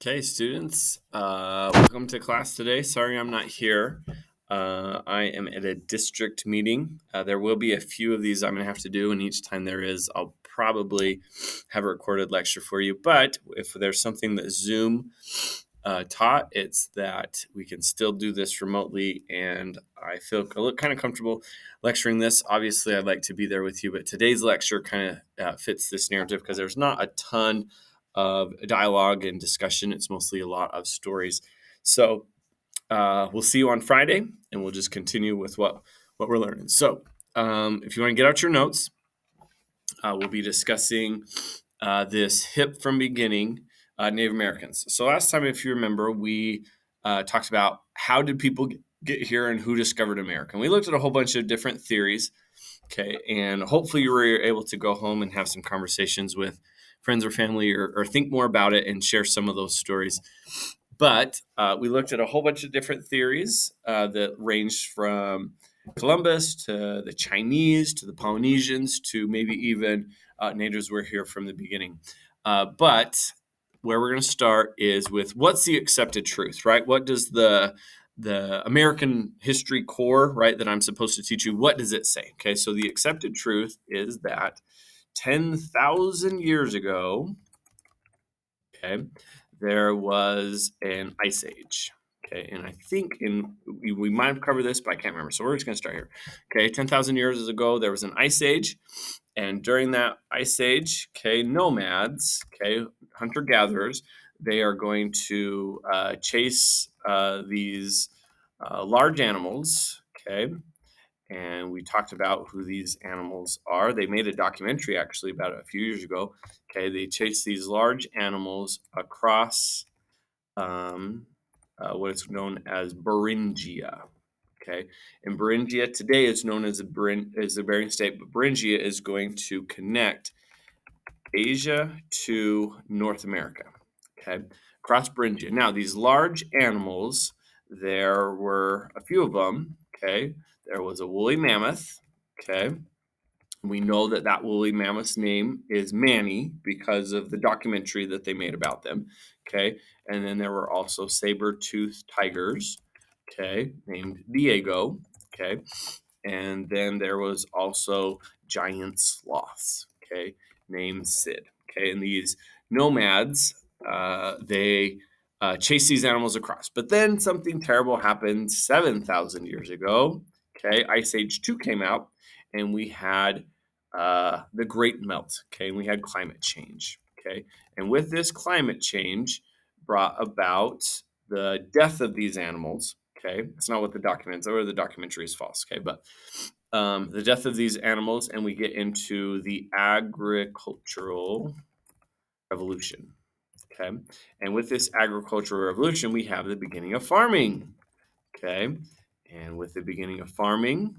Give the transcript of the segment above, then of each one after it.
Okay, students, welcome to class today. Sorry I'm not here. I am at a district meeting. There will be a few of these I'm going to have to do, and each time there is, I'll probably have a recorded lecture for you. But if there's something that Zoom taught, it's that we can still do this remotely, and I feel kind of comfortable lecturing this. Obviously, I'd like to be there with you, but today's lecture kind of fits this narrative because there's not a ton of dialogue and discussion. It's mostly a lot of stories. So we'll see you on Friday, and we'll just continue with what we're learning. So if you want to get out your notes, we'll be discussing this hip from beginning Native Americans. So last time, if you remember, we talked about how did people get here and who discovered America. And we looked at a whole bunch of different theories. Okay, and hopefully you were able to go home and have some conversations with friends or family or think more about it and share some of those stories. But we looked at a whole bunch of different theories that ranged from Columbus to the Chinese to the Polynesians to maybe even natives were here from the beginning. But where we're going to start is with what's the accepted truth, right? What does the American history core, right, that I'm supposed to teach you, what does it say? Okay, so the accepted truth is that 10,000 years ago, okay, there was an ice age. Okay, and I think we might have covered this, but I can't remember. So we're just going to start here. Okay, 10,000 years ago, there was an ice age. And during that ice age, okay, nomads, okay, hunter-gatherers, they are going to chase these large animals, okay, and we talked about who these animals are. They made a documentary actually about it a few years ago. Okay, they chase these large animals across what is known as Beringia. Okay, and Beringia today is known as the Bering State, but Beringia is going to connect Asia to North America. Okay, across Beringia. Now, these large animals, there were a few of them. Okay, there was a woolly mammoth. Okay, we know that that woolly mammoth's name is Manny because of the documentary that they made about them. Okay, and then there were also saber-toothed tigers. Okay, named Diego. Okay, and then there was also giant sloths. Okay, named Sid. Okay, and these nomads, they chase these animals across. But then something terrible happened 7,000 years ago. Okay, Ice Age 2 came out, and we had the Great Melt. Okay, and we had climate change. Okay, and with this climate change brought about the death of these animals. Okay, it's not what the documents or the documentary is false. Okay, but the death of these animals, and we get into the agricultural revolution. Okay, and with this agricultural revolution, we have the beginning of farming. Okay, and with the beginning of farming,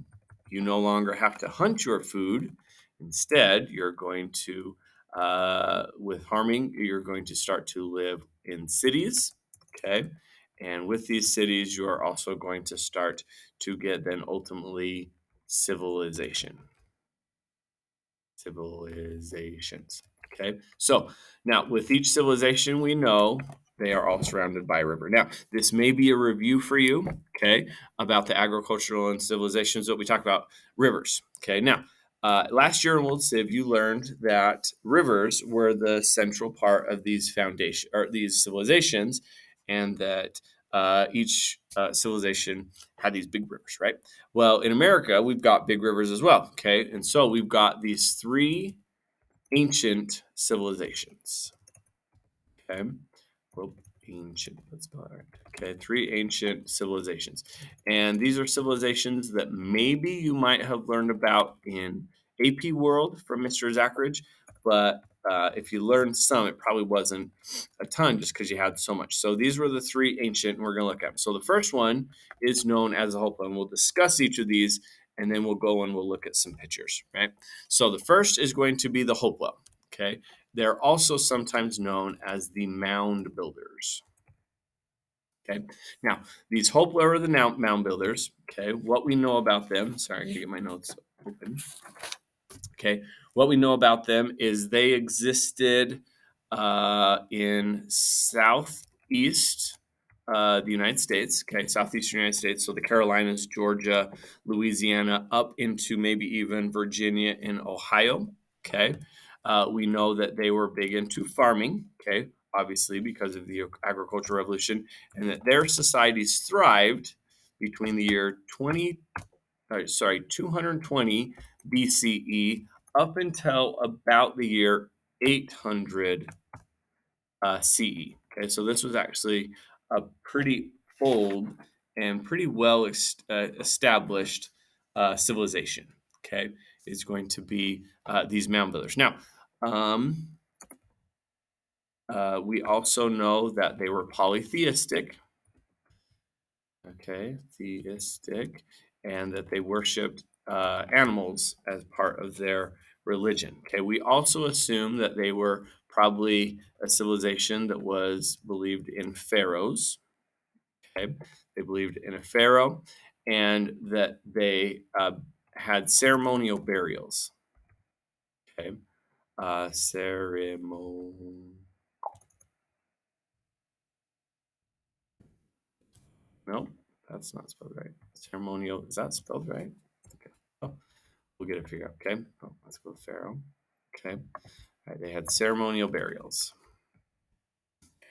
you no longer have to hunt your food. Instead, you're going to, with farming, you're going to start to live in cities. Okay, and with these cities, you are also going to start to get then ultimately civilization. Civilizations. Okay, so now with each civilization, we know they are all surrounded by a river. Now, this may be a review for you, okay, about the agricultural and civilizations that we talk about rivers. Okay, now, last year in World Civ, you learned that rivers were the central part of these foundation or these civilizations, and that each civilization had these big rivers, right? Well, in America, we've got big rivers as well, okay? And so we've got these three ancient civilizations, okay? Well, ancient, let's spell it right. Okay, three ancient civilizations. And these are civilizations that maybe you might have learned about in AP World from Mr. Zachridge, but if you learned some, it probably wasn't a ton just because you had so much. So these were the three ancient, and we're going to look at them. So the first one is known as the Hopla, and we'll discuss each of these, and then we'll go and we'll look at some pictures, right? So the first is going to be the Hopla, okay? They're also sometimes known as the mound builders. Okay, now these Hopla are the mound builders. Okay, what we know about them, sorry, I can get my notes open. Okay, what we know about them is they existed in South southeast the United States, okay, southeastern United States, so the Carolinas, Georgia, Louisiana, up into maybe even Virginia and Ohio, okay. We know that they were big into farming, okay, obviously because of the agricultural revolution, and that their societies thrived between the year 220 BCE up until about the year 800 CE. Okay, so this was actually a pretty old and pretty well established civilization. Okay, is going to be these mound builders. Now, um, we also know that they were polytheistic. Okay, theistic, and that they worshipped animals as part of their religion. Okay, we also assume that they were probably a civilization that was believed in pharaohs. Okay, they believed in a pharaoh, and that they had ceremonial burials. Okay, ceremonial. No, that's not spelled right. Ceremonial. Is that spelled right? Okay. Oh, we'll get it figured out. Okay. Oh, let's go with pharaoh. Okay. All right, they had ceremonial burials.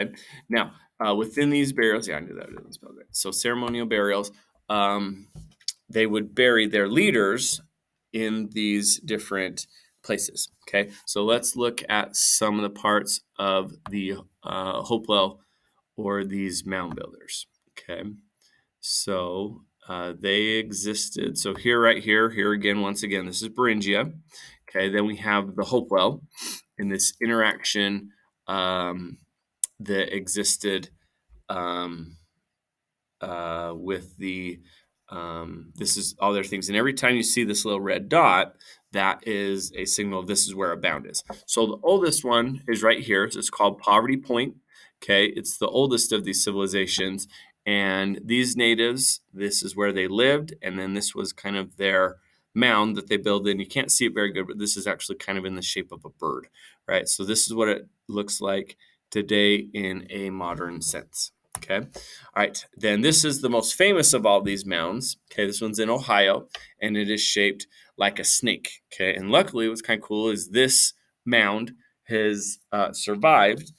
Okay. Now, within these burials, yeah, I knew that it was spelled right. So ceremonial burials, um, they would bury their leaders in these different places. Okay. So let's look at some of the parts of the Hopewell or these mound builders. Okay. So they existed. So right here again, once again, this is Beringia. Okay, then we have the Hopewell in this interaction that existed um, with the this is all their things. And every time you see this little red dot, that is a signal of this is where a bound is. So the oldest one is right here. So it's called Poverty Point. Okay, it's the oldest of these civilizations. And these natives, this is where they lived. And then this was kind of their mound that they built in. You can't see it very good, but this is actually kind of in the shape of a bird, right? So this is what it looks like today in a modern sense. Okay. All right. Then this is the most famous of all these mounds. Okay. This one's in Ohio and it is shaped like a snake. Okay. And luckily, what's kind of cool is this mound has survived.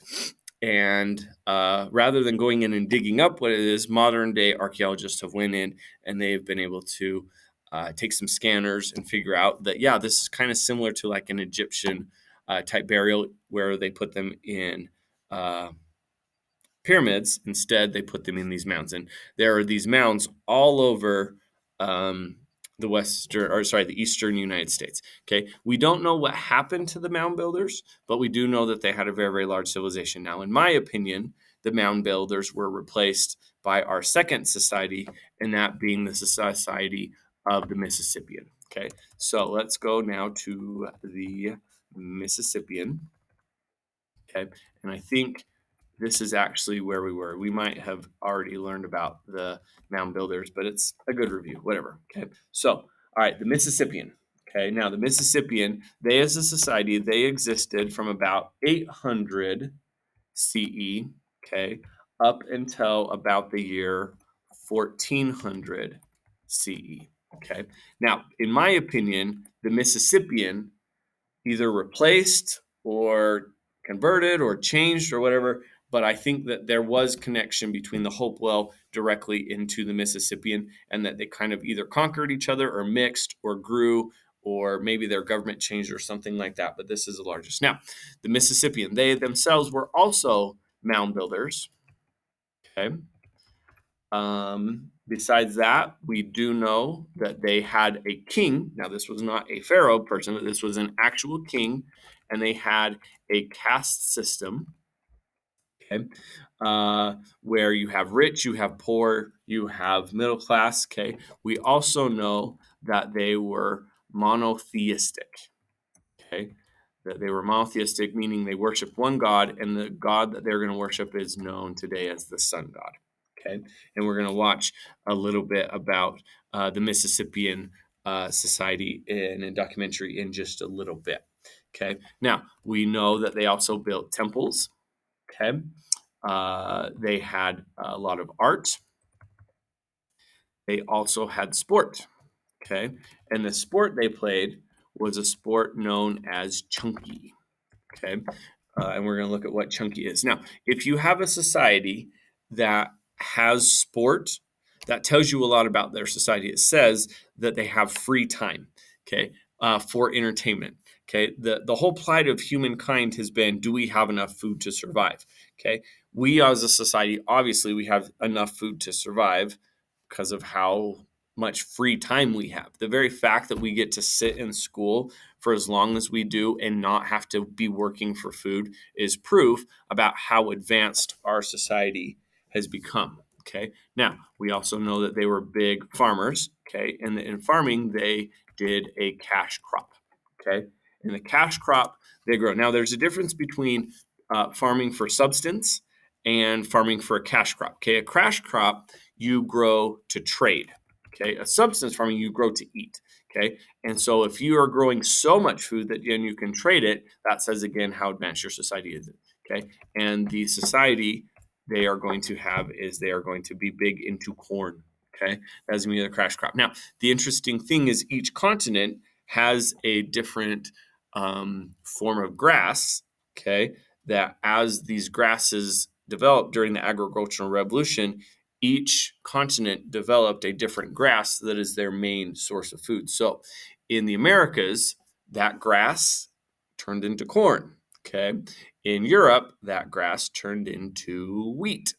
And rather than going in and digging up what it is, modern day archaeologists have went in and they've been able to take some scanners and figure out that, yeah, this is kind of similar to like an Egyptian type burial where they put them in pyramids. Instead, they put them in these mounds, and there are these mounds all over the eastern United States. Okay, we don't know what happened to the mound builders, but we do know that they had a very, very large civilization. Now, in my opinion, the mound builders were replaced by our second society, and that being the society of the Mississippian. Okay, so let's go now to the Mississippian. Okay, and I think this is actually where we were. We might have already learned about the mound builders, but it's a good review, whatever. Okay. So, all right, the Mississippian. Okay. Now, the Mississippian, they as a society, they existed from about 800 CE, okay, up until about the year 1400 CE. Okay. Now, in my opinion, the Mississippian either replaced or converted or changed or whatever. But I think that there was connection between the Hopewell directly into the Mississippian, and that they kind of either conquered each other or mixed or grew, or maybe their government changed or something like that. But this is the largest. Now, the Mississippian, they themselves were also mound builders. Okay. Besides that, we do know that they had a king. Now, this was not a pharaoh person, but this was an actual king, and they had a caste system. Okay, where you have rich, you have poor, you have middle class. Okay, we also know that they were monotheistic. Okay, that they were monotheistic, meaning they worship one God, and the God that they're going to worship is known today as the sun god. Okay, and we're going to watch a little bit about the Mississippian society in a documentary in just a little bit. Okay, now we know that they also built temples. Okay, They had a lot of art. They also had sport. Okay. And the sport they played was a sport known as chunky. Okay. And we're going to look at what chunky is. Now, if you have a society that has sport, that tells you a lot about their society. It says that they have free time, okay, for entertainment. Okay. The whole plight of humankind has been, do we have enough food to survive? Okay. We as a society, obviously, we have enough food to survive because of how much free time we have. The very fact that we get to sit in school for as long as we do and not have to be working for food is proof about how advanced our society has become. Okay. Now, we also know that they were big farmers. Okay. And in farming, they did a cash crop. Okay. And the cash crop, they grow. Now, there's a difference between farming for substance and farming for a cash crop. Okay. A cash crop, you grow to trade. Okay. A substance farming, you grow to eat. Okay. And so if you are growing so much food that then you can trade it, that says again how advanced your society is. Okay. And the society they are going to have is they are going to be big into corn. Okay. That's going to be the crash crop. Now, the interesting thing is each continent has a different form of grass. Okay. That as these grasses developed during the agricultural revolution, each continent developed a different grass that is their main source of food. So in the Americas, that grass turned into corn. Okay. In Europe, that grass turned into wheat.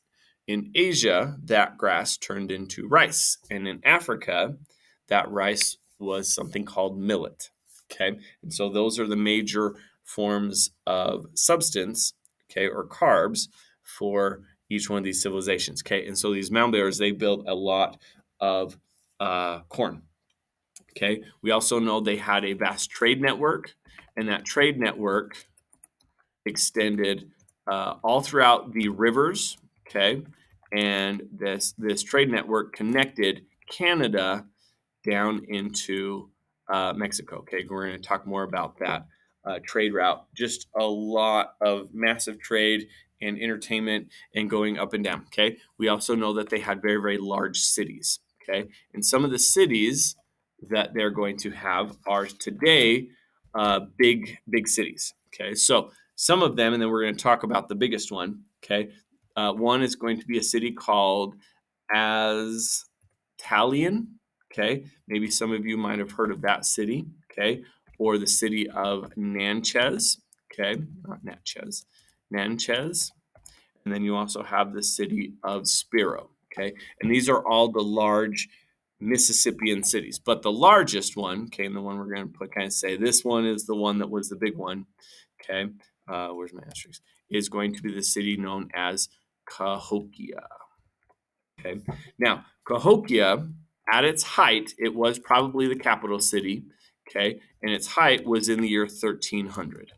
In Asia, that grass turned into rice. And in Africa, that rice was something called millet. Okay. And so those are the major forms of substance, okay, or carbs for each one of these civilizations. Okay. And so these mound builders, they built a lot of corn. Okay. We also know they had a vast trade network, and that trade network extended all throughout the rivers. Okay. And this trade network connected Canada down into Mexico. Okay. We're going to talk more about that trade route. Just a lot of massive trade and entertainment and going up and down. Okay. We also know that they had very, very large cities. Okay. And some of the cities that they're going to have are today big, big cities. Okay. So some of them, and then we're going to talk about the biggest one. Okay. One is going to be a city called Aztalion. Okay. Maybe some of you might have heard of that city. Okay. Or the city of Natchez. Okay. Not Natchez. Natchez. And then you also have the city of Spiro. Okay. And these are all the large Mississippian cities. But the largest one, okay, and the one we're going to put kind of say this one is the one that was the big one. Okay. Where's my asterisk? Is going to be the city known as Cahokia. Okay. Now, Cahokia, at its height, it was probably the capital city. Okay. And its height was in the year 1300.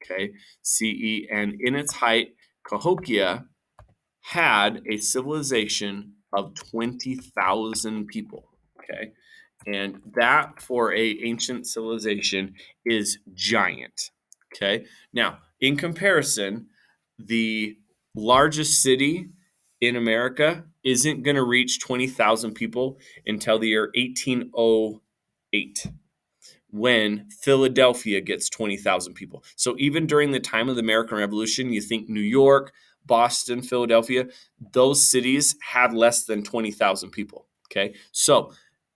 Okay. CE. And in its height, Cahokia had a civilization of 20,000 people. Okay. And that for a ancient civilization is giant. Okay. Now, in comparison, the largest city in America isn't going to reach 20,000 people until the year 1808 when Philadelphia gets 20,000 people. So even during the time of the American Revolution, you think New York, Boston, Philadelphia, those cities had less than 20,000 people. Okay. So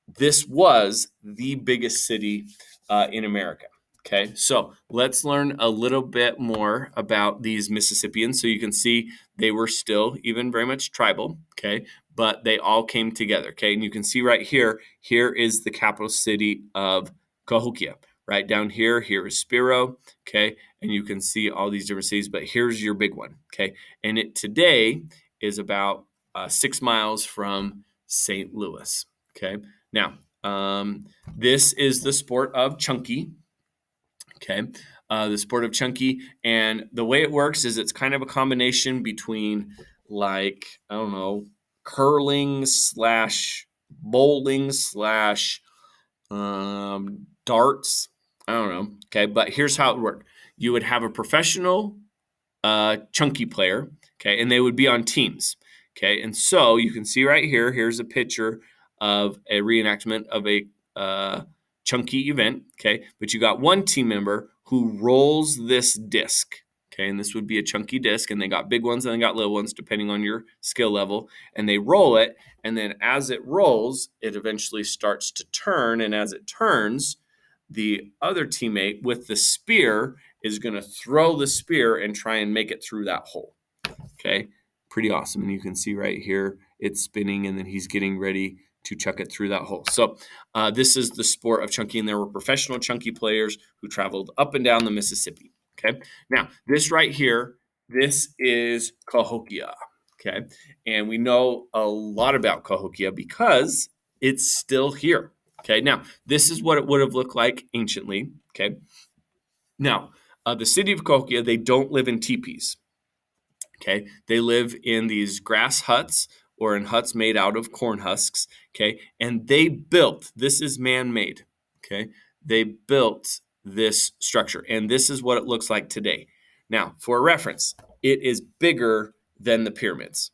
this was the biggest city in America. Okay, so let's learn a little bit more about these Mississippians. So you can see they were still even very much tribal. Okay, but they all came together. Okay, and you can see right here, here is the capital city of Cahokia. Right down here, here is Spiro. Okay, and you can see all these different cities, but here's your big one. Okay, and it today is about 6 miles from St. Louis. Okay, now this is the sport of chunky. Okay, the sport of chunky, and the way it works is it's kind of a combination between like I don't know, curling slash bowling slash darts. I don't know. Okay, but here's how it worked. You would have a professional chunky player, Okay, and they would be on teams. Okay, and so you can see right here, here's a picture of a reenactment of a chunky event. Okay, but you got one team member who rolls this disc. Okay, and this would be a chunky disc, and they got big ones and they got little ones depending on your skill level. And they roll it, and then as it rolls, it eventually starts to turn. And as it turns, the other teammate with the spear is going to throw the spear and try and make it through that hole. Okay, pretty awesome. And you can see right here, it's spinning, and then he's getting ready to chuck it through that hole. So this is the sport of chunky, and there were professional chunky players who traveled up and down the Mississippi. Okay, now this right here, this is Cahokia. Okay, and we know a lot about Cahokia because it's still here. Okay, now this is what it would have looked like anciently. Okay, now the city of Cahokia, they don't live in teepees. Okay, they live in these grass huts or in huts made out of corn husks. Okay, and they built, this is man-made. Okay, they built this structure, and this is what it looks like today. Now, for reference, it is bigger than the pyramids.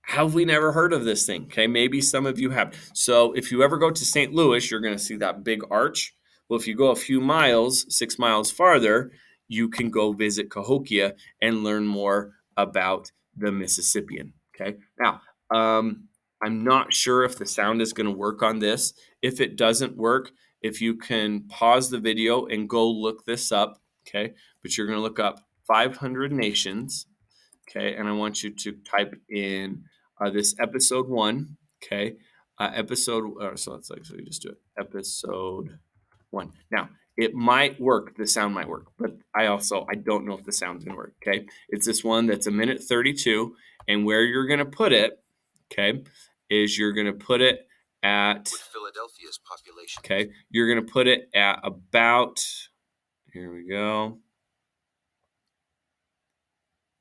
Have we never heard of this thing? Okay, maybe some of you have. So if you ever go to St. Louis, you're going to see that big arch. Well, if you go a few miles, 6 miles farther, you can go visit Cahokia and learn more about the Mississippian. Okay, now I'm not sure if the sound is going to work on this. If it doesn't work, if you can pause the video and go look this up. Okay, but you're going to look up 500 nations. Okay, and I want you to type in this episode 1. Okay, so you just do it. Episode 1. Now it might work. The sound might work, but I don't know if the sound's gonna work. Okay, it's this one that's 1:32, and where you're gonna put it, okay, is you're gonna put it at with Philadelphia's population. Okay, you're gonna put it at about. Here we go.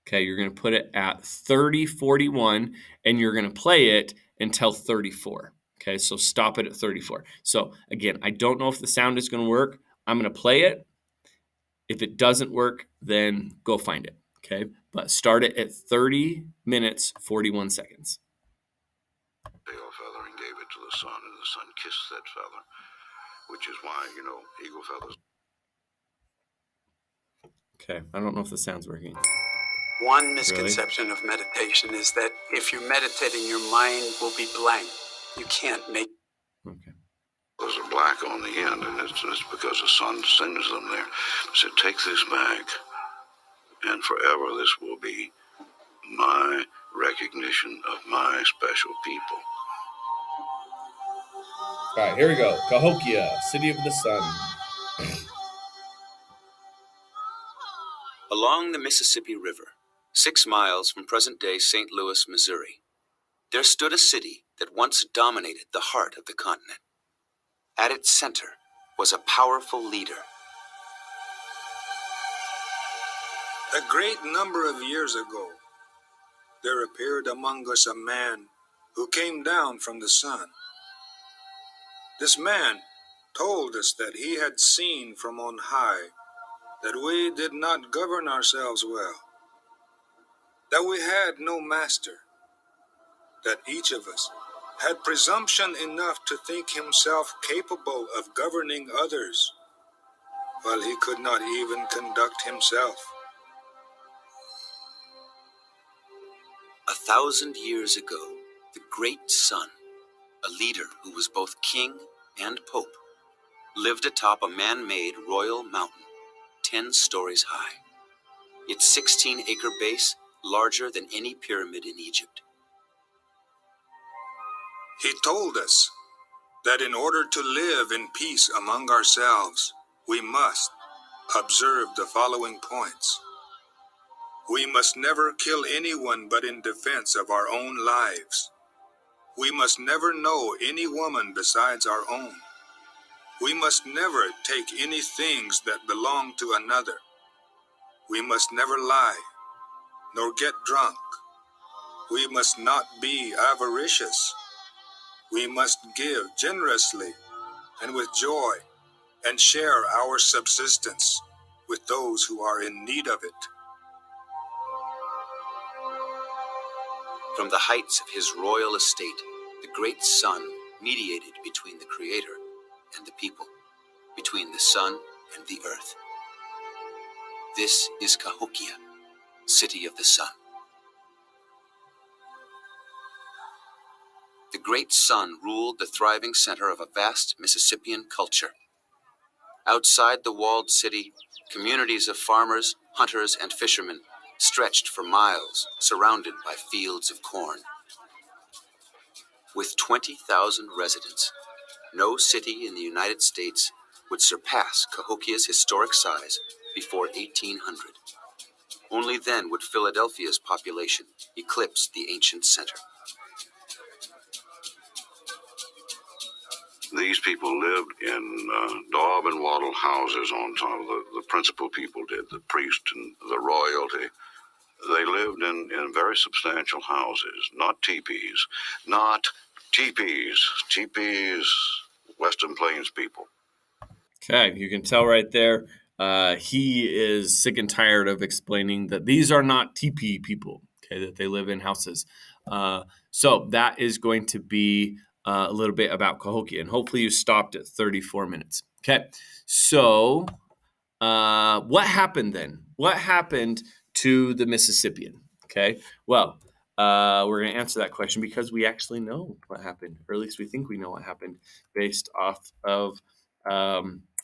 Okay, you're going to put it at 30:41, and you're going to play it until 34. Okay, so stop it at 34. So again, I don't know if the sound is going to work. I'm going to play it. If it doesn't work, then go find it. Okay, but start it at 30 minutes, 41 seconds. Eagle feather and gave it to the sun, and the sun kissed that feather, which is why, eagle feathers. Okay, I don't know if the sound's working. One misconception of meditation is that if you're meditating, your mind will be blank. You can't make. Okay. There's a black on the end, and it's because the sun sends them there. So take this back, and forever this will be my recognition of my special people. All right, here we go. Cahokia, City of the Sun. Along the Mississippi River, 6 miles from present-day St. Louis, Missouri, there stood a city that once dominated the heart of the continent. At its center was a powerful leader. A great number of years ago, there appeared among us a man who came down from the sun. This man told us that he had seen from on high that we did not govern ourselves well, that we had no master, that each of us had presumption enough to think himself capable of governing others, while he could not even conduct himself. 1,000 years ago, the great sun, a leader who was both king and pope, lived atop a man-made royal mountain, 10 stories high. Its 16-acre base larger than any pyramid in Egypt. He told us that in order to live in peace among ourselves, we must observe the following points. We must never kill anyone but in defense of our own lives. We must never know any woman besides our own. We must never take any things that belong to another. We must never lie, nor get drunk. We must not be avaricious. We must give generously and with joy, and share our subsistence with those who are in need of it. From the heights of his royal estate, the great sun mediated between the Creator and the people, between the sun and the earth. This is Cahokia, city of the sun. The great sun ruled the thriving center of a vast Mississippian culture. Outside the walled city, communities of farmers, hunters, and fishermen stretched for miles, surrounded by fields of corn. With 20,000 residents, no city in the United States would surpass Cahokia's historic size before 1800. Only then would Philadelphia's population eclipse the ancient center. These people lived in daub and wattle houses on top of the principal people did, the priest and the royalty. They lived in very substantial houses, not teepees. Not teepees. Teepees, Western Plains people. Okay, you can tell right there, he is sick and tired of explaining that these are not teepee people, okay, that they live in houses. So that is going to be a little bit about Cahokia, and hopefully you stopped at 34 minutes. Okay, so what happened then? What happened to the Mississippian? Okay, well, we're going to answer that question because we actually know what happened, or at least we think we know what happened based off of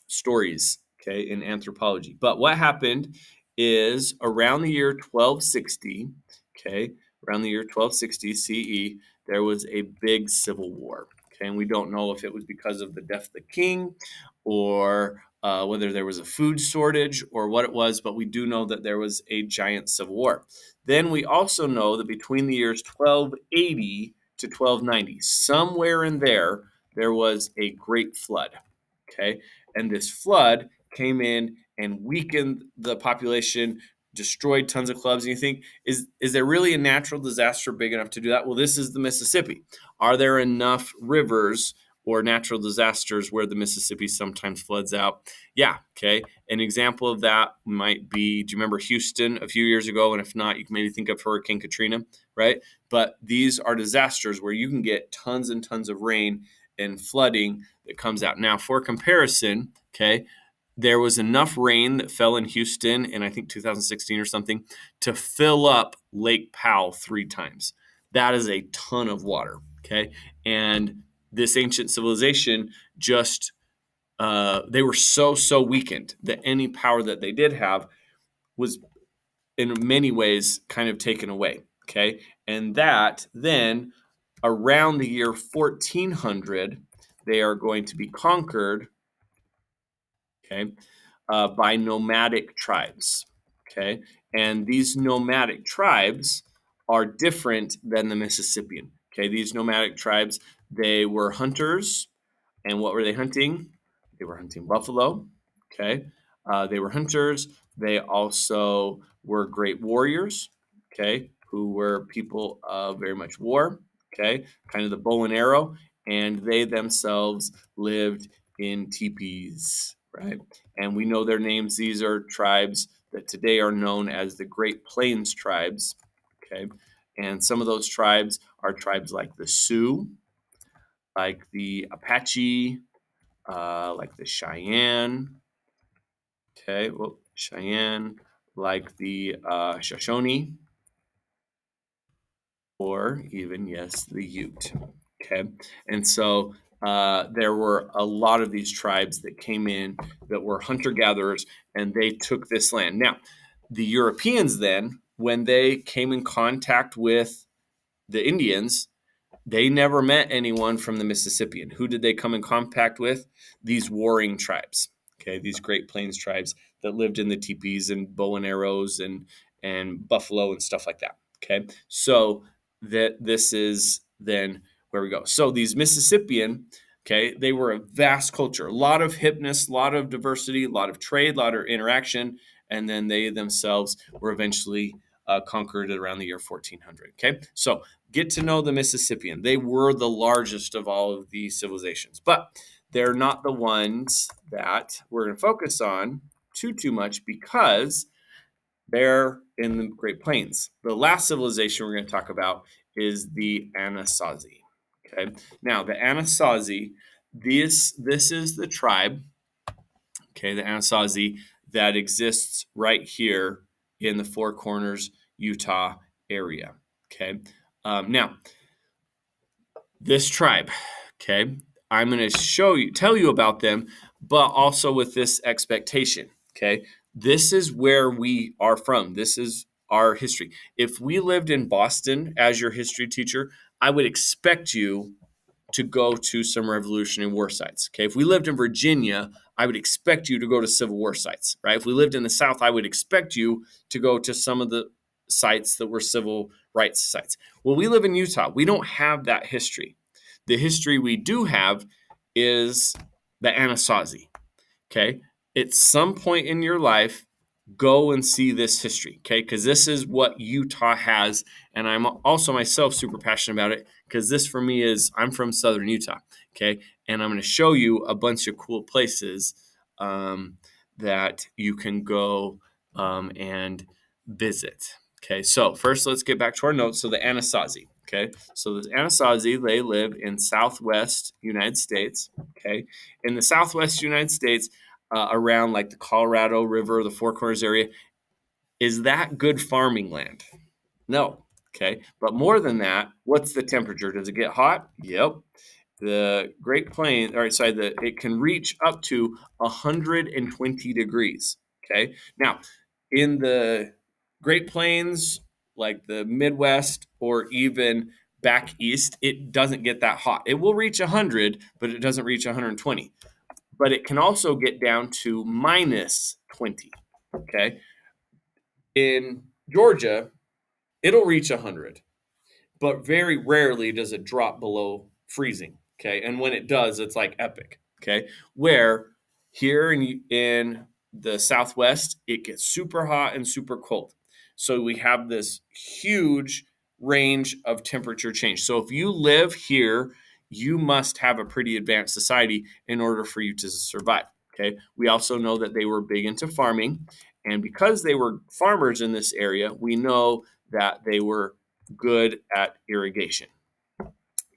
stories, okay, in anthropology. But what happened is around the year 1260, okay, around the year 1260 CE, there was a big civil war. Okay, and we don't know if it was because of the death of the king or whether there was a food shortage or what it was, but we do know that there was a giant civil war. Then we also know that between the years 1280 to 1290, somewhere in there, there was a great flood. Okay, and this flood came in and weakened the population, destroyed tons of clubs. And you think, is there really a natural disaster big enough to do that? Well, this is the Mississippi. Are there enough rivers or natural disasters where the Mississippi sometimes floods out? Yeah, okay. An example of that might be, do you remember Houston a few years ago? And if not, you can maybe think of Hurricane Katrina, right? But these are disasters where you can get tons and tons of rain and flooding that comes out. Now, for comparison, okay, there was enough rain that fell in Houston in, I think, 2016 or something to fill up Lake Powell 3 times. That is a ton of water, okay? And this ancient civilization just, they were so weakened that any power that they did have was in many ways kind of taken away, okay? And that then around the year 1400, they are going to be conquered, okay, by nomadic tribes, okay? And these nomadic tribes are different than the Mississippian, okay? These nomadic tribes, they were hunters, and what were they hunting? They were hunting buffalo, okay? They were hunters. They also were great warriors, okay, who were people of very much war, okay, kind of the bow and arrow, and they themselves lived in teepees, right? And we know their names. These are tribes that today are known as the Great Plains tribes, okay? And some of those tribes are tribes like the Sioux, like the Apache, like the Cheyenne, okay, well, Cheyenne, like the Shoshone, or even, yes, the Ute, okay? And so there were a lot of these tribes that came in that were hunter-gatherers, and they took this land. Now, the Europeans then, when they came in contact with the Indians, they never met anyone from the Mississippian. Who did they come in contact with? These warring tribes, okay, these Great Plains tribes that lived in the teepees and bow and arrows and buffalo and stuff like that, okay? So this is then where we go. So these Mississippian, okay, they were a vast culture, a lot of hipness, a lot of diversity, a lot of trade, a lot of interaction, and then they themselves were eventually conquered around the year 1400, okay? So get to know the Mississippian. They were the largest of all of these civilizations, but they're not the ones that we're going to focus on too much because they're in the Great Plains. The last civilization we're going to talk about is the Anasazi. Okay. Now the Anasazi, this is the tribe, okay, the Anasazi that exists right here in the Four Corners, Utah area. Okay. Now this tribe, okay, I'm going to tell you about them, but also with this expectation. Okay. This is where we are from. This is our history. If we lived in Boston as your history teacher, I would expect you to go to some Revolutionary War sites. Okay. If we lived in Virginia, I would expect you to go to Civil War sites, right? If we lived in the South, I would expect you to go to some of the sites that were civil rights sites. Well, we live in Utah. We don't have that history. The history we do have is the Anasazi. Okay. At some point in your life, go and see this history. Okay. Because this is what Utah has. And I'm also myself super passionate about it because this for me is, I'm from Southern Utah. Okay. And I'm going to show you a bunch of cool places that you can go and visit. Okay. So first, let's get back to our notes. So the Anasazi. Okay, so the Anasazi, they live in Southwest United States. Okay, in the Southwest United States, around like the Colorado River, the Four Corners area, is that good farming land? No. Okay, but more than that, what's the temperature? Does it get hot? Yep. The Great Plains, it can reach up to 120 degrees. Okay, now in the Great Plains, like the Midwest or even back east, it doesn't get that hot. It will reach 100, but it doesn't reach 120. But it can also get down to minus 20. Okay. In Georgia, it'll reach 100, but very rarely does it drop below freezing. Okay. And when it does, it's like epic. Okay. Where here in the Southwest, it gets super hot and super cold. So we have this huge range of temperature change. So if you live here, you must have a pretty advanced society in order for you to survive. Okay. We also know that they were big into farming. And because they were farmers in this area, we know that they were good at irrigation.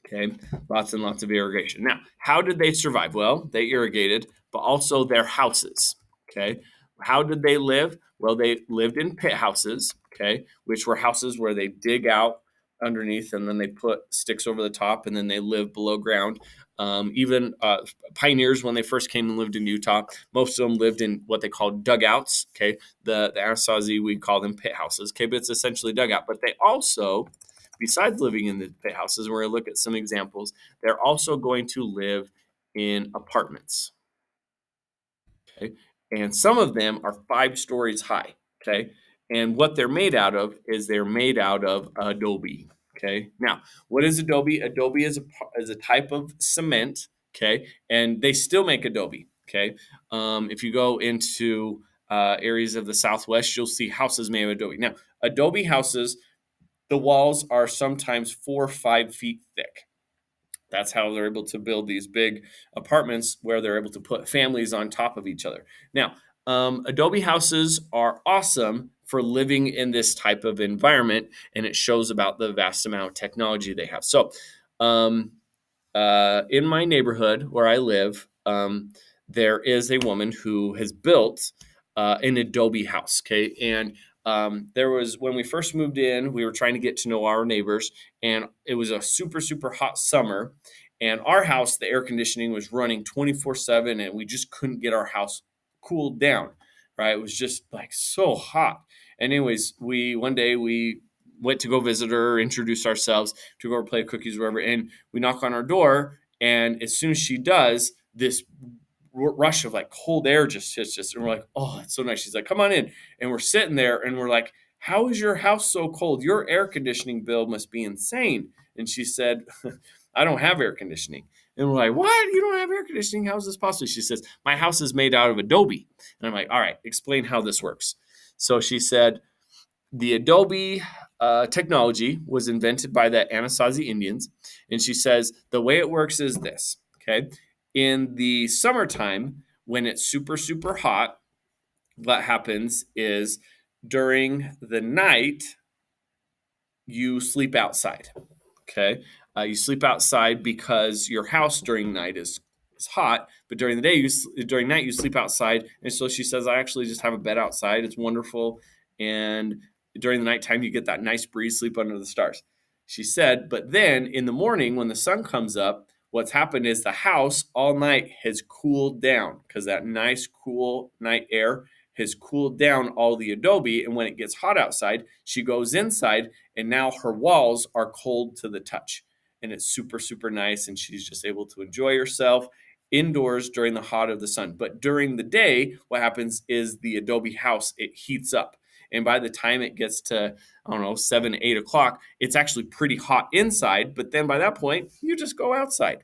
Okay. Lots and lots of irrigation. Now, how did they survive? Well, they irrigated, but also their houses. Okay. How did they live? Well, they lived in pit houses, okay, which were houses where they dig out underneath and then they put sticks over the top and then they live below ground. Even pioneers, when they first came and lived in Utah, most of them lived in what they called dugouts. Okay. The Anasazi, we call them pit houses. Okay. But it's essentially dugout. But they also, besides living in the pit houses, we're going to look at some examples, they're also going to live in apartments. Okay. And some of them are 5 stories high. Okay. And what they're made out of is they're made out of adobe. Okay. Now, what is adobe? Adobe is a type of cement. Okay. And they still make adobe. Okay. If you go into areas of the Southwest, you'll see houses made of adobe. Now, adobe houses, the walls are sometimes 4 or 5 feet thick. That's how they're able to build these big apartments where they're able to put families on top of each other. Now, adobe houses are awesome for living in this type of environment, and it shows about the vast amount of technology they have. So, in my neighborhood where I live, there is a woman who has built an adobe house. Okay, and there was, when we first moved in, we were trying to get to know our neighbors, and it was a super, super hot summer. And our house, the air conditioning was running 24/7, and we just couldn't get our house cooled down, right? It was just like so hot. And anyways, one day we went to go visit her, introduce ourselves, to go over play cookies, wherever, and we knock on our door, and as soon as she does, this rush of like cold air just hits us, and we're like, oh, it's so nice. She's like, come on in. And we're sitting there and we're like, how is your house so cold? Your air conditioning bill must be insane. And she said, I don't have air conditioning. And we're like, what? You don't have air conditioning? How is this possible? She says, my house is made out of adobe. And I'm like, all right, explain how this works. So she said, the adobe technology was invented by the Anasazi Indians. And she says, the way it works is this, okay? In the summertime, when it's super, super hot, what happens is during the night, you sleep outside. Okay. You sleep outside because your house during night is hot, but during the day, during night, you sleep outside. And so she says, I actually just have a bed outside. It's wonderful. And during the nighttime, you get that nice breeze, sleep under the stars. She said, but then in the morning, when the sun comes up, what's happened is the house all night has cooled down because that nice, cool night air has cooled down all the adobe. And when it gets hot outside, she goes inside, and now her walls are cold to the touch. And it's super, super nice. And she's just able to enjoy herself indoors during the hot of the sun. But during the day, what happens is the adobe house, it heats up. And by the time it gets to, I don't know, 7, 8 o'clock, it's actually pretty hot inside. But then by that point, you just go outside.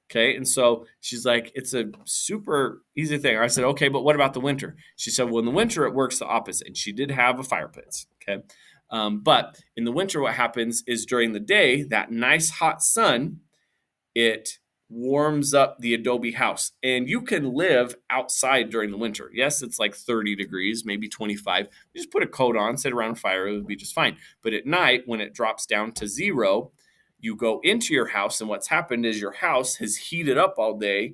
Okay. And so she's like, it's a super easy thing. I said, okay, but what about the winter? She said, well, in the winter, it works the opposite. And she did have a fire pit. Okay. But in the winter, what happens is during the day, that nice hot sun, it warms up the adobe house, and you can live outside during the winter. Yes, it's like 30 degrees, maybe 25. You just put a coat on, sit around a fire, it would be just fine. But at night, when it drops down to 0, you go into your house, and what's happened is your house has heated up all day,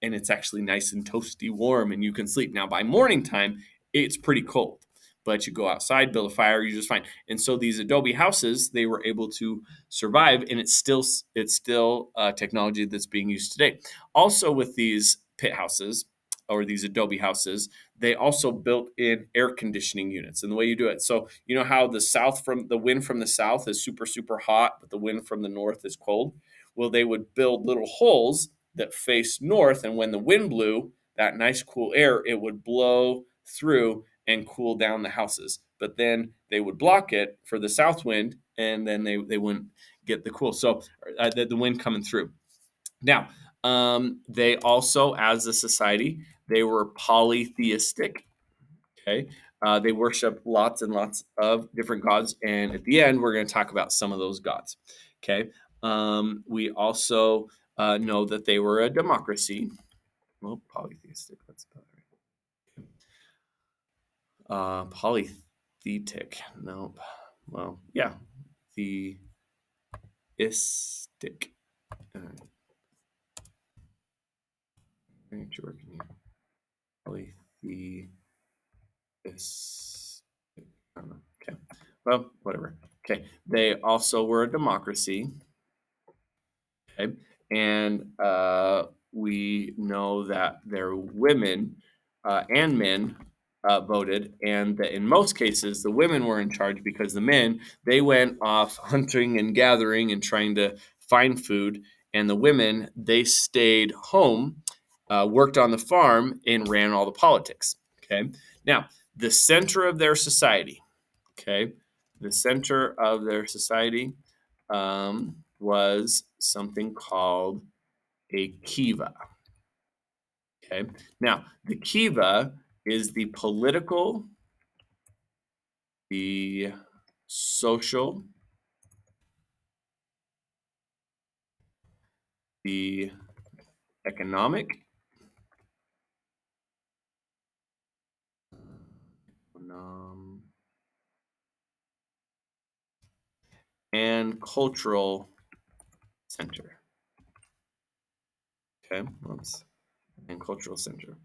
and it's actually nice and toasty warm, and you can sleep. Now, by morning time, it's pretty cold, but you go outside, build a fire, you're just fine. And so these adobe houses, they were able to survive, and it's still technology that's being used today. Also, with these pit houses or these adobe houses, they also built in air conditioning units. And the way you do it, so you know how the wind from the south is super, super hot, but the wind from the north is cold. Well, they would build little holes that face north, and when the wind blew, that nice cool air, it would blow through and cool down the houses. But then they would block it for the south wind, and then they wouldn't get the cool. So the wind coming through. Now, they also, as a society, they were polytheistic. Okay. They worship lots and lots of different gods. And at the end, we're going to talk about some of those gods. Okay. We also know that they were a democracy. Well, polytheistic, that's about right. Polytheistic. Nope. Well, yeah. Theistic. All right. Aren't you working here? Polytheistic. I don't know. Okay. Well, whatever. Okay. They also were a democracy. Okay. And we know that their women and men voted, and that in most cases the women were in charge because the men, they went off hunting and gathering and trying to find food, and the women, they stayed home, worked on the farm, and ran all the politics. Okay. Now, the center of their society, okay, the center of their society was something called a kiva. Okay. Now, the kiva is the political, the social, the economic, and cultural center. Okay. And cultural center.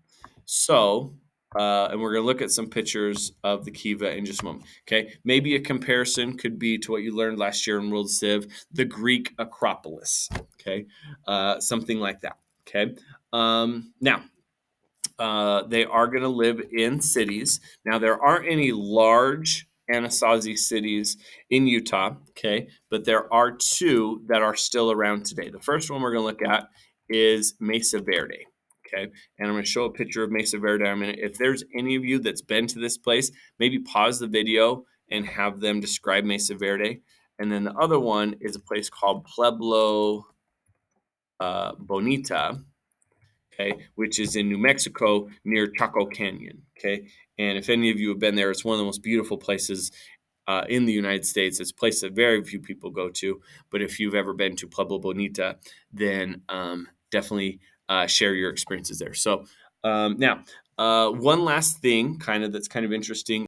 So, and we're going to look at some pictures of the kiva in just a moment. Okay. Maybe a comparison could be to what you learned last year in World Civ, the Greek Acropolis. Okay. Something like that. Okay. Now, they are going to live in cities. Now, there aren't any large Anasazi cities in Utah, okay, but there are 2 that are still around today. The first one we're going to look at is Mesa Verde, okay, and I'm going to show a picture of Mesa Verde in a minute. If there's any of you that's been to this place, maybe pause the video and have them describe Mesa Verde. And then the other one is a place called Pueblo Bonita, okay, which is in New Mexico near Chaco Canyon, okay? And if any of you have been there, it's one of the most beautiful places in the United States. It's a place that very few people go to, but if you've ever been to Pueblo Bonita, then definitely share your experiences there. So now, one last thing that's kind of interesting